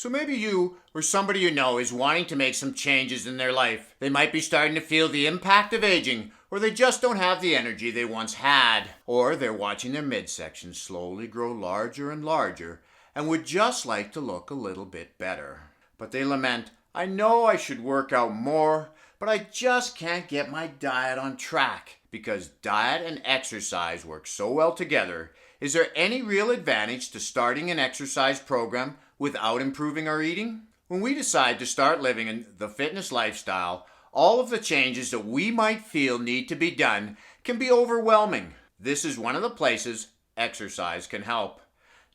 So maybe you or somebody you know is wanting to make some changes in their life. They might be starting to feel the impact of aging, or they just don't have the energy they once had. Or they're watching their midsection slowly grow larger and larger and would just like to look a little bit better. But they lament, I know I should work out more, but I just can't get my diet on track. Because diet and exercise work so well together, is there any real advantage to starting an exercise program without improving our eating? When we decide to start living in the fitness lifestyle, all of the changes that we might feel need to be done can be overwhelming. This is one of the places exercise can help.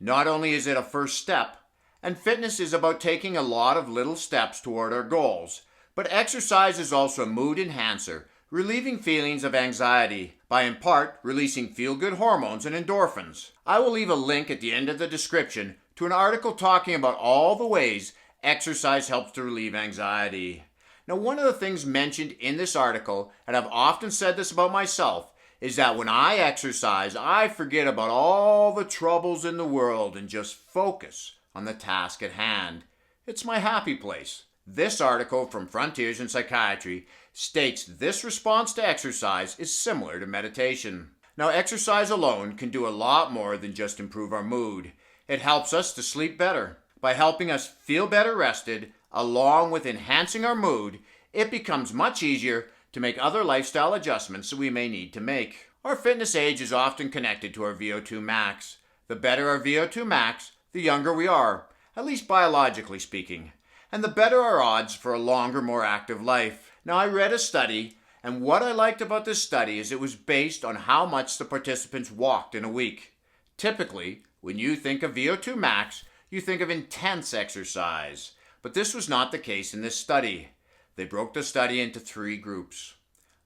Not only is it a first step, and fitness is about taking a lot of little steps toward our goals, but exercise is also a mood enhancer, relieving feelings of anxiety by in part releasing feel-good hormones and endorphins. I will leave a link at the end of the description to an article talking about all the ways exercise helps to relieve anxiety. Now, one of the things mentioned in this article, and I've often said this about myself, is that when I exercise, I forget about all the troubles in the world and just focus on the task at hand. It's my happy place. This article from Frontiers in Psychiatry states this response to exercise is similar to meditation. Now, exercise alone can do a lot more than just improve our mood. It helps us to sleep better. By helping us feel better rested, along with enhancing our mood, it becomes much easier to make other lifestyle adjustments that we may need to make. Our fitness age is often connected to our VO2 max. The better our VO2 max, the younger we are, at least biologically speaking, and the better our odds for a longer, more active life. Now, I read a study, and what I liked about this study is it was based on how much the participants walked in a week. Typically, when you think of VO2 max, you think of intense exercise, but this was not the case in this study. They broke the study into 3 groups: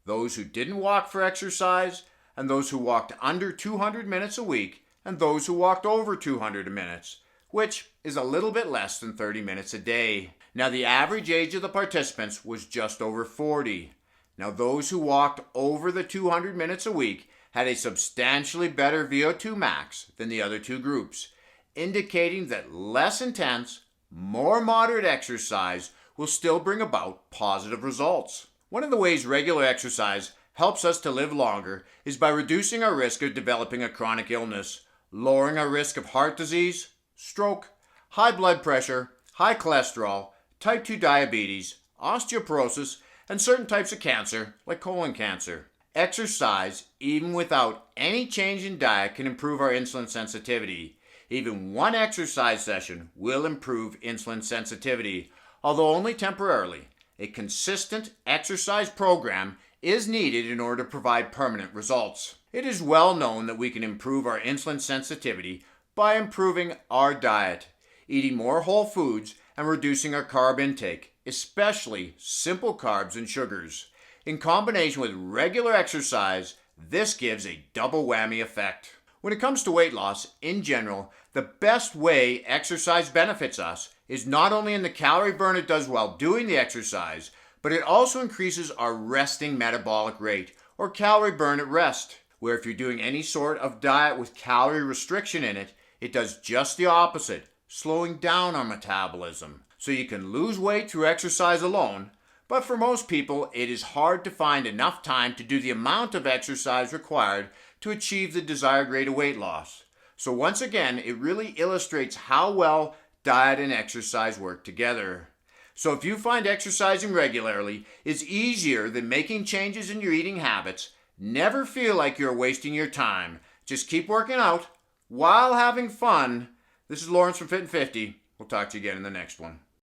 those who didn't walk for exercise, and those who walked under 200 minutes a week, and those who walked over 200 minutes, which is a little bit less than 30 minutes a day. Now, the average age of the participants was just over 40. Now, those who walked over the 200 minutes a week had a substantially better VO2 max than the other 2 groups, indicating that less intense, more moderate exercise will still bring about positive results. One of the ways regular exercise helps us to live longer is by reducing our risk of developing a chronic illness, lowering our risk of heart disease, stroke, high blood pressure, high cholesterol, type 2 diabetes, osteoporosis, and certain types of cancer like colon cancer. Exercise, even without any change in diet, can improve our insulin sensitivity. Even one exercise session will improve insulin sensitivity, although only temporarily. A consistent exercise program is needed in order to provide permanent results. It is well known that we can improve our insulin sensitivity by improving our diet, eating more whole foods, and reducing our carb intake, especially simple carbs and sugars. In combination with regular exercise, this gives a double whammy effect. When it comes to weight loss, in general, the best way exercise benefits us is not only in the calorie burn it does while doing the exercise, but it also increases our resting metabolic rate, or calorie burn at rest, where if you're doing any sort of diet with calorie restriction in it, it does just the opposite, slowing down our metabolism. So you can lose weight through exercise alone, but for most people, it is hard to find enough time to do the amount of exercise required to achieve the desired rate of weight loss. So once again, it really illustrates how well diet and exercise work together. So if you find exercising regularly is easier than making changes in your eating habits, never feel like you're wasting your time. Just keep working out while having fun. This is Lawrence from Fit and 50. We'll talk to you again in the next one.